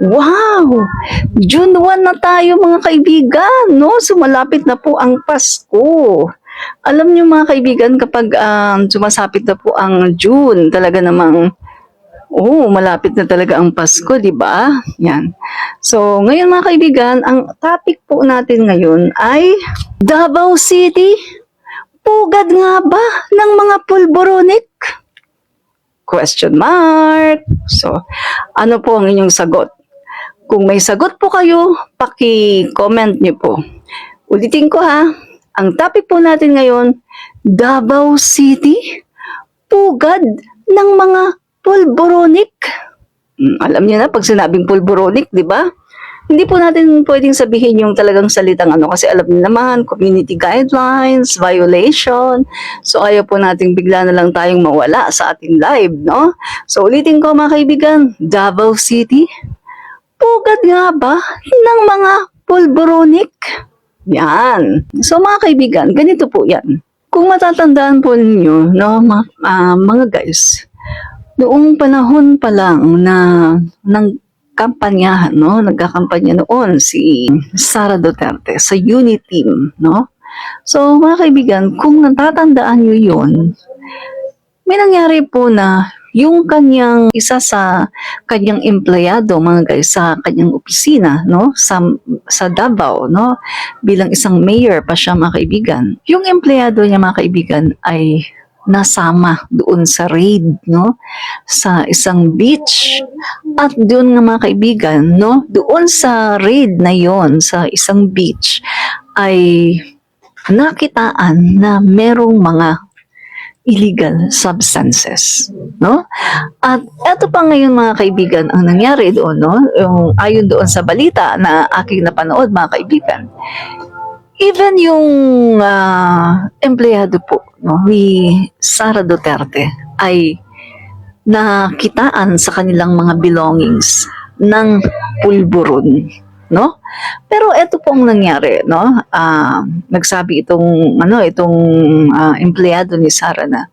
Wow! June 1 na tayo mga kaibigan, no? So malapit na po ang Pasko. Alam niyo mga kaibigan, kapag sumasapit na po ang June, talaga namang, malapit na talaga ang Pasko, di ba? Yan. So ngayon mga kaibigan, ang topic po natin ngayon ay Davao City. Pugad nga ba ng mga pulboronik? Question mark. So, ano po ang inyong sagot? Kung may sagot po kayo, paki-comment niyo po. Ulitin ko ha, ang topic po natin ngayon, Davao City, pugad ng mga pulboronik. Alam niyo na, pag sinabing pulboronik, di ba? Hindi po natin pwedeng sabihin yung talagang salitang kasi alam niyo naman, community guidelines, violation. So ayaw po nating bigla na lang tayong mawala sa ating live, no? So ulitin ko mga kaibigan, Davao City, pugad nga ba ng mga pulboronik? Yan. So mga kaibigan, ganito po yan. Kung matatandaan po ninyo, no, mga guys, noong panahon pa lang na ng kampanyahan, no, nagkakampanya noon si Sara Duterte sa unity team, no? So mga kaibigan, kung natatandaan nyo yun, may nangyari po na yung isa sa kanyang empleyado, mga guys, sa kanyang opisina, no, sa Davao, no, bilang isang mayor pa siya, mga kaibigan. Yung empleyado niya, mga kaibigan, ay nasama doon sa raid, no, sa isang beach. At doon nga, mga kaibigan, no, doon sa raid na yon sa isang beach ay nakitaan na merong mga illegal substances, no? At eto pa ngayon mga kaibigan ang nangyari doon, no? Yung ayon doon sa balita na aking napanood, mga kaibigan. Even yung empleyado po, no, ni Sara Duterte ay nakitaan sa kanilang mga belongings ng pulburon, no? Pero ito pong nangyari, no? Nagsabi itong empleyado ni Sara na,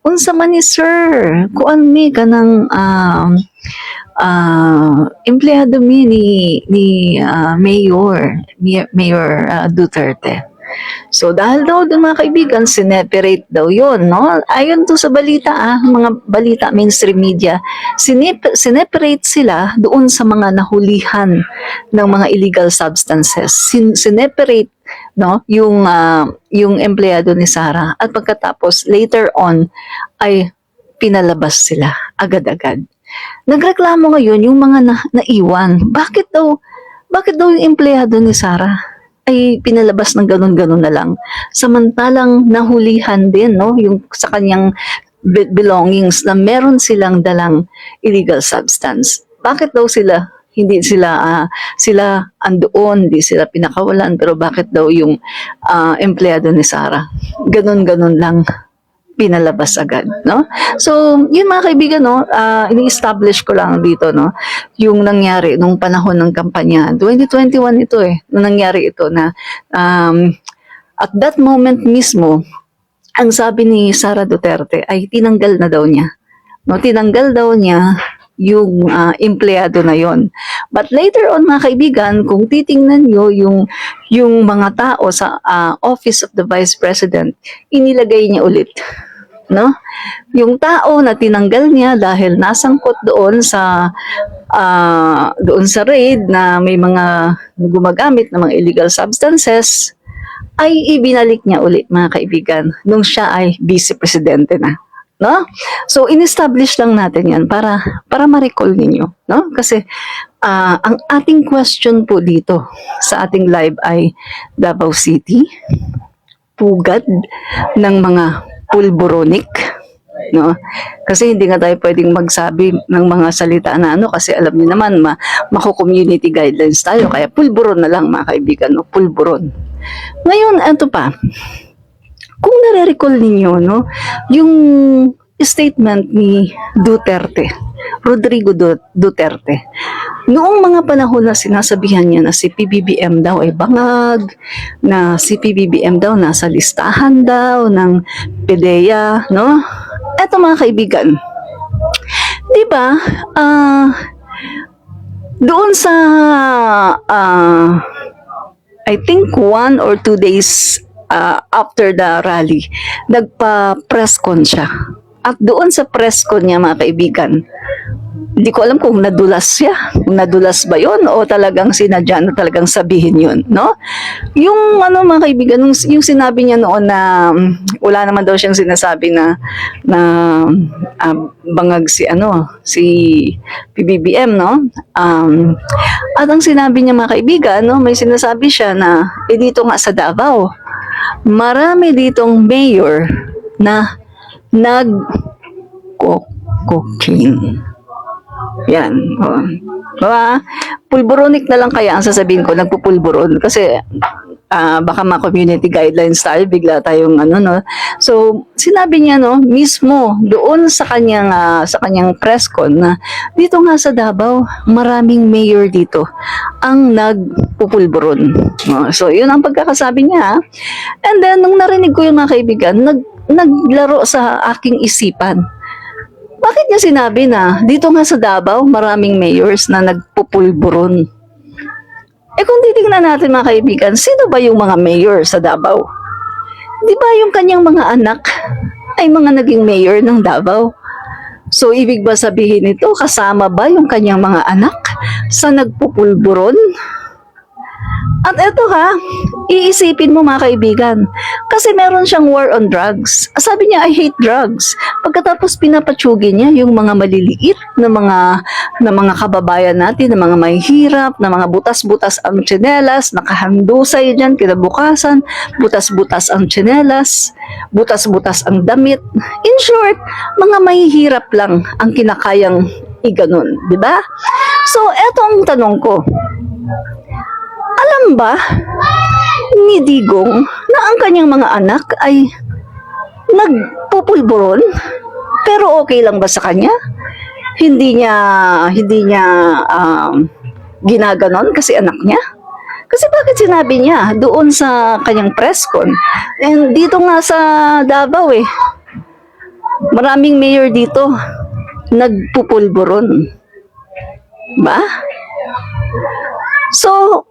unsa man ni sir, kuan mi kanang empleyado mi ni Mayor Duterte. So dahil daw doon mga kaibigan, sineperate daw yon, no? Ayon to sa balita, mga balita mainstream media, sineperate sila doon sa mga nahulihan ng mga illegal substances. Sineperate, no, yung empleyado ni Sara, at pagkatapos later on ay pinalabas sila agad-agad. Nagreklamo ngayon yung mga naiwan. Bakit daw yung empleyado ni Sara ay pinalabas ng ganun-ganun na lang. Samantalang nahulihan din, no, yung sa kanyang belongings na meron silang dalang illegal substance. Bakit daw hindi sila andoon, hindi sila pinakawalan, pero bakit daw yung empleyado ni Sara ganun-ganun lang pinalabas agad, no? So, yun mga kaibigan, no, ini-establish ko lang dito, no, yung nangyari nung panahon ng kampanya. 2021 ito nung nangyari ito na at that moment mismo, ang sabi ni Sara Duterte ay tinanggal na daw niya. No, tinanggal daw niya yung empleyado na yon. But later on mga kaibigan, kung titingnan nyo yung mga tao sa Office of the Vice President, inilagay niya ulit, no? Yung tao na tinanggal niya dahil nasangkot doon sa raid na may mga gumagamit ng mga illegal substances, ay ibinalik niya ulit mga kaibigan nung siya ay vice presidente na, no? So in-establish lang natin 'yan para ma-recall ninyo, no? Kasi ang ating question po dito sa ating live ay Davao City, pugad ng mga pulboronik, no? Kasi hindi nga tayo pwedeng magsabi ng mga salita na kasi alam niyo naman mako-community guidelines tayo, kaya pulburon na lang mga kaibigan, no? Pulburon. Ngayon, ito pa, kung nare-recall ninyo, no, yung statement ni Rodrigo Duterte, noong mga panahon na sinasabihan niya na si PBBM daw ay bangag, na si PBBM daw nasa listahan daw ng PDEA, no? Eto mga kaibigan, di ba, Doon sa, I think 1 or 2 days after the rally, nagpa-press con siya. At doon sa press con niya, mga kaibigan, hindi ko alam kung nadulas siya, kung nadulas ba yon o talagang sinadya na talagang sabihin yun, no? Yung ano mga kaibigan, yung sinabi niya noon na wala naman daw siyang sinasabi na bangag si PBBM, no? At ang sinabi niya mga kaibigan, no, may sinasabi siya na dito nga sa Davao, marami ditong mayor na nag-cocaine. Yan. Pulboronic na lang kaya ang sasabihin ko, nagpupulboron. Kasi baka ma-community guidelines tayo, bigla tayong no. So, sinabi niya, no, mismo doon sa kanyang press con na dito nga sa Davao, maraming mayor dito ang nagpupulboron. So, yun ang pagkakasabi niya. And then, nung narinig ko yung mga kaibigan, naglaro sa aking isipan. Bakit niya sinabi na dito nga sa Davao, maraming mayors na nagpupulburon? Kung titingnan natin mga kaibigan, sino ba yung mga mayor sa Davao? Di ba yung kanyang mga anak ay mga naging mayor ng Davao? So, ibig ba sabihin nito, kasama ba yung kanyang mga anak sa nagpupulburon? At eto iisipin mo mga kaibigan, kasi meron siyang war on drugs. Sabi niya, I hate drugs. Pagkatapos pinapatsugi niya yung mga maliliit na mga kababayan natin, na mga mahihirap, na mga butas-butas ang tsinelas, nakahandusay dyan, kinabukasan, butas-butas ang tsinelas, butas-butas ang damit. In short, mga mahihirap lang ang kinakayang iganon, di ba? So, eto ang tanong ko. Alam ba ni Digong na ang kanyang mga anak ay nagpupulburon? Pero okay lang ba sa kanya? Hindi niya ginaganon kasi anak niya? Kasi bakit sinabi niya doon sa kanyang press con? And dito nga sa Davao maraming mayor dito nagpupulburon. Ba? So,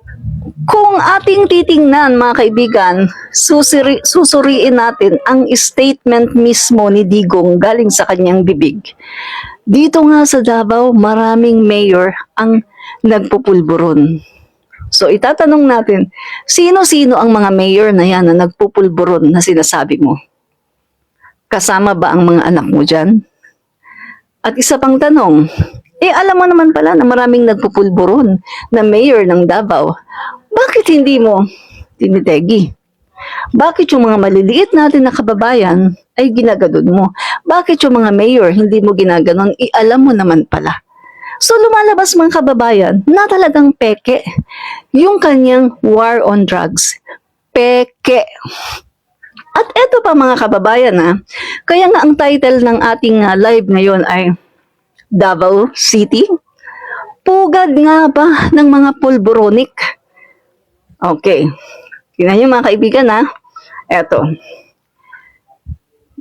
kung ating titingnan mga kaibigan, susuriin natin ang statement mismo ni Digong galing sa kanyang bibig. Dito nga sa Davao, maraming mayor ang nagpupulburon. So itatanong natin, sino-sino ang mga mayor na yan na nagpupulburon na sinasabi mo? Kasama ba ang mga anak mo dyan? At isa pang tanong, alam mo naman pala na maraming nagpupulburon na mayor ng Davao. Bakit hindi mo tinitegi? Bakit yung mga maliliit natin na kababayan ay ginagadon mo? Bakit yung mga mayor hindi mo ginaganon? Alam mo naman pala. So lumalabas mga kababayan na talagang peke yung kanyang war on drugs. Peke. At eto pa mga kababayan kaya nga ang title ng ating live ngayon ay Davao City? Pugad nga ba ng mga pulboronic? Okay. Tingnan nyo mga kaibigan Eto.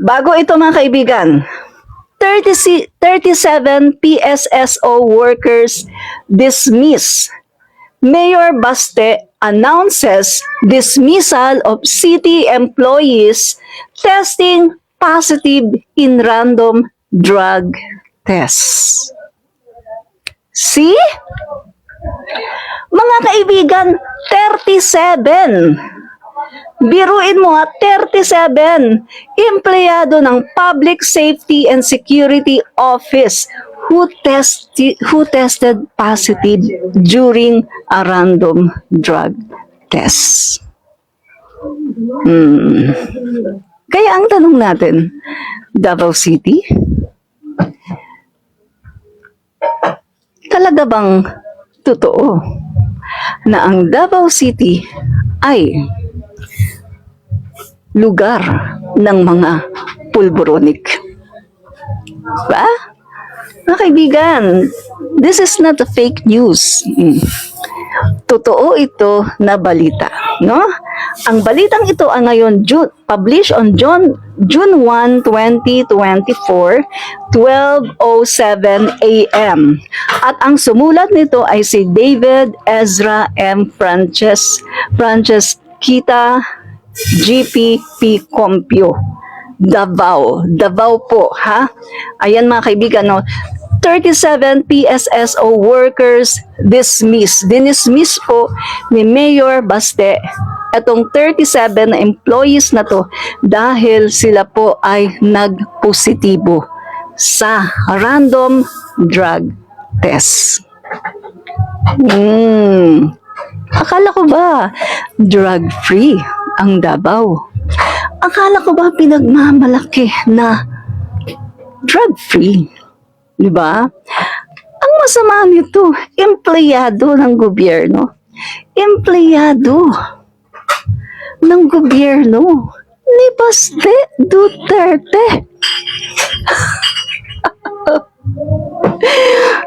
Bago ito mga kaibigan, 37 PSSO workers dismiss. Mayor Baste announces dismissal of city employees testing positive in random drug tests. See? Mga kaibigan, 37. Biruin mo 37 empleyado ng Public Safety and Security Office who tested positive during a random drug test. Kaya ang tanong natin, Davao City? Talaga bang totoo na ang Davao City ay lugar ng mga pulboronic? Ba? Mga kaibigan, this is not a fake news. Totoo ito na balita, no? Ang balitang ito ay ngayon published on June 1, 2024, 12:07 a.m. At ang sumulat nito ay si David Ezra M. Francesquita GPP Compio. Davao po, ha? Ayan mga kaibigan, no? 37 PSSO workers dismissed. Dinismiss po ni Mayor Baste itong 37 na employees na to dahil sila po ay nagpositibo sa random drug test. Akala ko ba drug-free ang Davao? Akala ko ba pinagmamalaki na drug-free? Diba? Ang masama nito, empleyado ng gobyerno. Empleyado ng gobyerno ni Baste Duterte.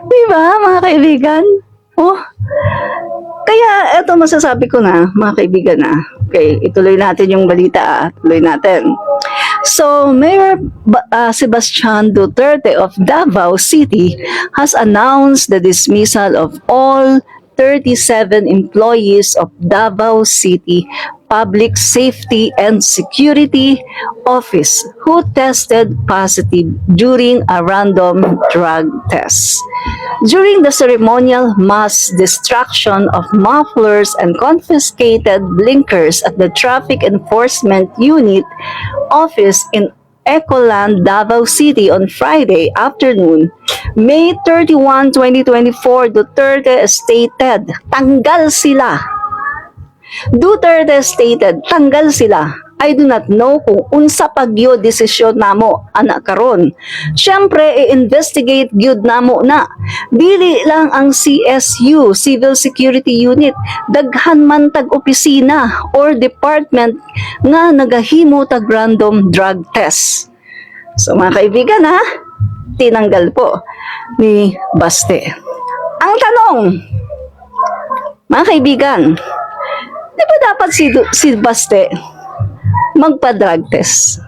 Diba, mga kaibigan? Oh, kaya eto masasabi ko na, mga kaibigan na. Okay, ituloy natin yung balita. Tuloy natin. So, Mayor Sebastian Duterte of Davao City has announced the dismissal of all 37 employees of Davao City Public Safety and Security Office who tested positive during a random drug test. During the ceremonial mass destruction of mufflers and confiscated blinkers at the Traffic Enforcement Unit office in Ecoland, Davao City on Friday afternoon, May 31, 2024, Duterte stated, tanggal sila. Duterte stated, tanggal sila. I do not know kung unsa pagyo desisyon namo anak karon. Siyempre i-investigate gyud namo na. Dili lang ang CSU, Civil Security Unit, daghan man tag opisina or department nga nagahimo tag random drug test. So mga kaibigan ha, tinanggal po ni Baste. Ang tanong, mga kaibigan, di ba dapat si Baste magpa-drug test?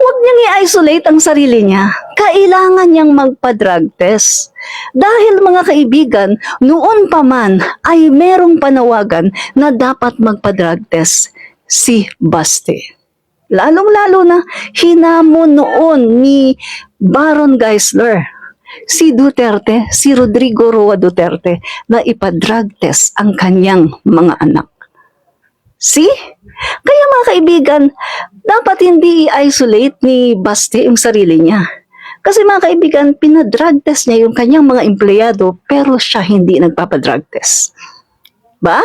Huwag niyang i-isolate ang sarili niya. Kailangan niyang magpa-drug test. Dahil mga kaibigan, noon pa man ay merong panawagan na dapat magpa-drug test si Baste. Lalong-lalo na hinamon noon ni Baron Geisler si Duterte, si Rodrigo Roa Duterte na ipa-drug test ang kanyang mga anak. See? Kaya mga kaibigan, dapat hindi i-isolate ni Baste yung sarili niya. Kasi mga kaibigan, pinadrug test niya yung kanyang mga empleyado pero siya hindi nagpapadrug test. Ba?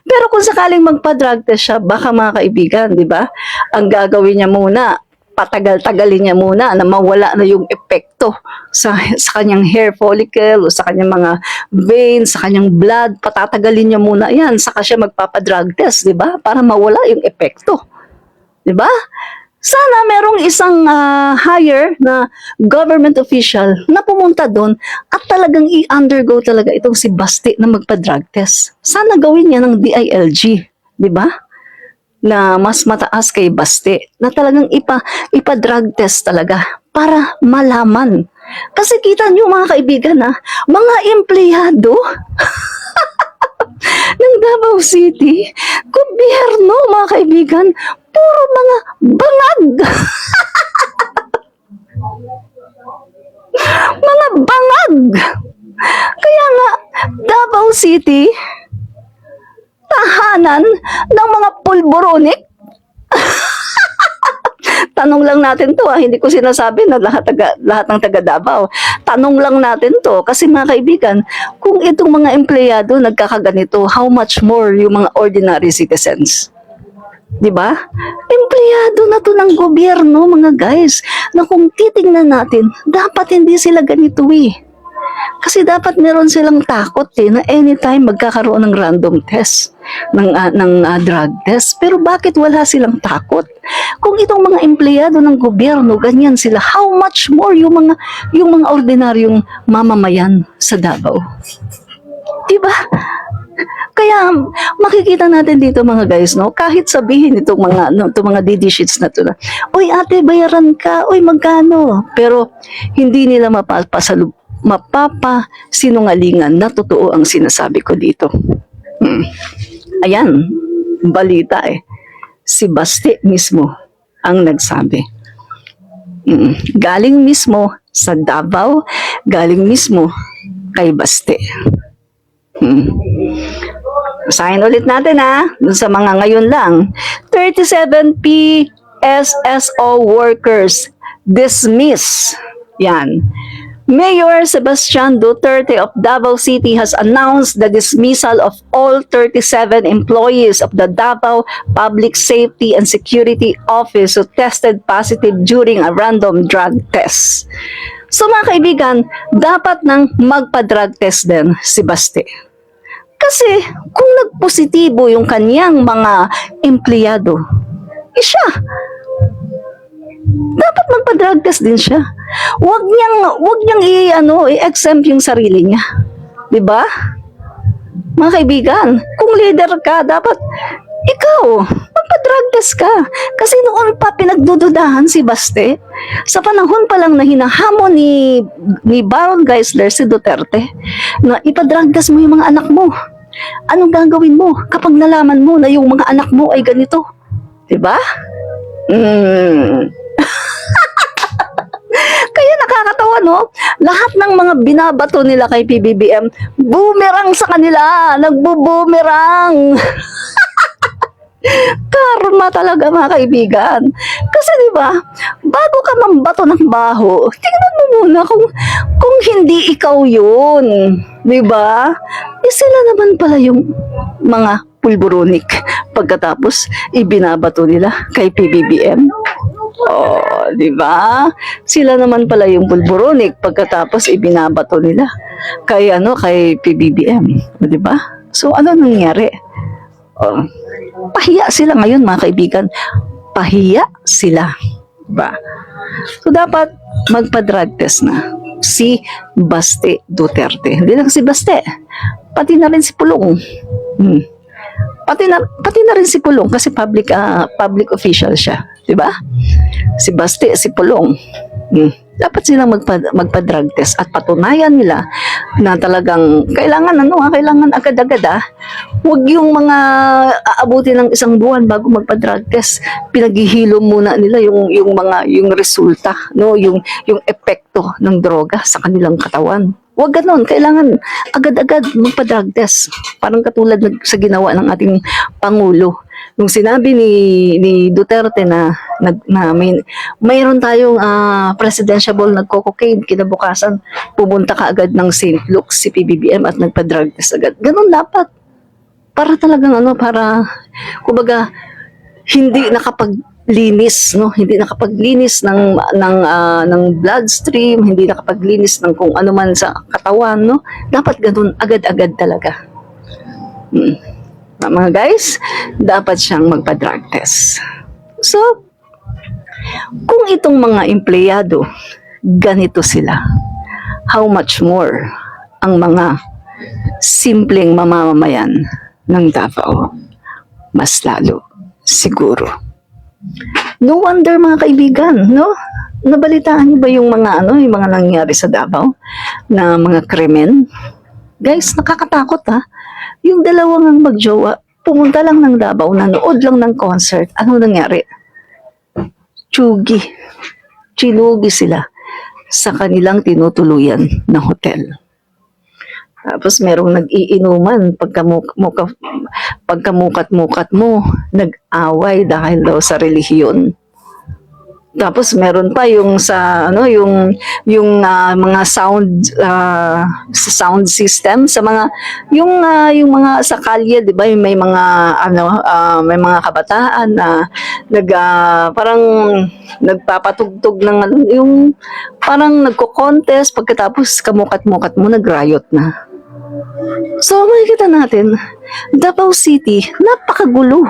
Pero kung sakaling magpa-drug test siya, baka mga kaibigan, di ba? Ang gagawin niya muna, patagal-tagalin niya muna na mawala na yung epekto sa kanyang hair follicle o sa kanyang mga veins, sa kanyang blood, patatagalin niya muna yan, saka siya magpapadrug test, di ba? Para mawala yung epekto. Di ba? Sana merong isang higher na government official na pumunta doon at talagang i-undergo talaga itong si Baste na magpa-drug test. Sana gawin niya ng DILG, di ba? Na mas mataas kay Baste, na talagang ipa-drug test talaga para malaman. Kasi kita niyo mga kaibigan mga empleyado ng Davao City, gobyerno mga kaibigan, puro mga bangag. Mga bangag. Kaya nga, Davao City, tahanan ng mga pulboronik. Tanong lang natin to hindi ko sinasabi na lahat ng taga Davao. Tanong lang natin to kasi mga kaibigan, kung itong mga empleyado nagkakaganito, how much more yung mga ordinary citizens? 'Di ba? Empleyado na to ng gobyerno mga guys, na kung titingnan natin, dapat hindi sila ganito Kasi dapat meron silang takot na anytime magkakaroon ng random test, ng drug test. Pero bakit wala silang takot? Kung itong mga empleyado ng gobyerno, ganyan sila, how much more yung mga ordinaryong mamamayan sa Davao? Diba? Kaya Kaya makikita natin dito mga guys, no? Kahit sabihin itong mga no, itong mga DD sheets na to na, "Uy, ate, bayaran ka. Uy, magkano?" Pero hindi nila mapapasinungalingan na totoo ang sinasabi ko dito. Ayan, balita eh. Si Basti mismo ang nagsabi. Galing mismo sa Davao, galing mismo kay Basti. Basahin ulit natin dun sa mga ngayon lang. 37 PSSO workers dismiss. Yan. Mayor Sebastian Duterte of Davao City has announced the dismissal of all 37 employees of the Davao Public Safety and Security Office who tested positive during a random drug test. So mga kaibigan, dapat nang magpa-drug test din si Basti. Kasi kung nagpositibo yung kanyang mga empleyado, siya, dapat magpa-drug test din siya. Wag niyang i-exempt yung sarili niya. 'Di ba? Mga kaibigan, kung leader ka, dapat ikaw magpa-drug test ka. Kasi noon pa pinagdududahan si Baste. Sa panahon pa lang na hinahamon ni Baron Geisler si Duterte na ipa-drug test mo yung mga anak mo. Anong gagawin mo kapag nalaman mo na yung mga anak mo ay ganito? 'Di ba? Kaya nakakatawa, no? Lahat ng mga binabato nila kay PBBM, boomerang sa kanila, nagbo-boomerang. Karma talaga mga kaibigan. Kasi 'di ba, bago ka mambato ng baho, tingnan mo muna kung hindi ikaw 'yun, 'di ba? Sila naman pala yung mga pulburonik pagkatapos ibinabato nila kay PBBM. Oh, 'di ba? Sila naman pala yung pulburonik pagkatapos ibinabato nila kay PBBM, 'di ba? So ano nangyari? Oh, pahiya sila ngayon mga kaibigan. Pahiya sila. Diba? So dapat magpa-drug test na si Basti Duterte. Hindi lang si Basti, pati na rin si Pulong. Pati na rin si Pulong kasi public official siya, 'di ba? Si Basti, si Pulong. Dapat silang magpa-drug test at patunayan nila na talagang kailangan agad-agad. Huwag yung mga aabutin ng isang buwan bago magpa-drug test. Pinaghihilo muna nila yung resulta, no, yung epekto ng droga sa kanilang katawan. Huwag ganon, kailangan agad-agad magpa-drug test. Parang katulad sa ginawa ng ating Pangulo. Nung sinabi ni Duterte na mayroon tayong presidential nagko-cocaine, kinabukasan pumunta ka agad ng St. Luke's si PBBM at nagpa-drug test agad. Ganon dapat. Para talagang para kumbaga hindi nakapaglinis, no? Hindi nakapaglinis ng bloodstream, hindi nakapaglinis ng kung ano man sa katawan, no? Dapat ganun agad-agad talaga. Mga guys, dapat siyang magpa-drug test. So, kung itong mga empleyado, ganito sila, how much more ang mga simpleng mamamayan ng Davao? Mas lalo, siguro. No wonder mga kaibigan, no? Nabalitaan niyo ba yung mga nangyari sa Davao na mga krimen? Guys, nakakatakot Yung dalawang magjowa, pumunta lang ng Davao, nanood lang ng concert. Ano nangyari? Chinugi sila sa kanilang tinutuluyan na hotel. Tapos merong nag-iinuman, pagkamukat-mukat mo, nag-away dahil daw sa relihiyon. Tapos meron pa yung sa mga sound system sa mga yung mga sa kalye, 'di ba? May mga may mga kabataan na parang nagpapatugtog ng yung parang nagko-contest, pagkatapos kamukat-mukat mo nag-riot na. So makikita natin, Davao City, napakagulo.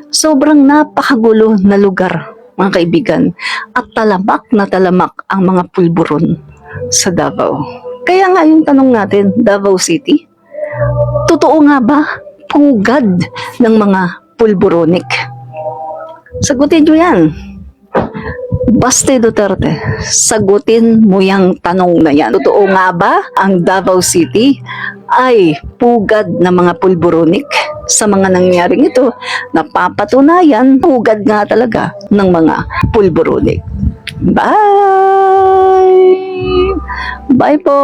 Sobrang napakagulo na lugar, mga kaibigan, at talamak na talamak ang mga pulburon sa Davao. Kaya nga yung tanong natin, Davao City, totoo nga ba pugad ng mga pulburonik? Sagutin nyo yan. Baste Duterte, sagutin mo yung tanong na yan. Totoo nga ba ang Davao City ay pugad ng mga pulburonik? Sa mga nangyaring ito, napapatunayan pugad nga talaga ng mga pulburonik. Bye! Bye po!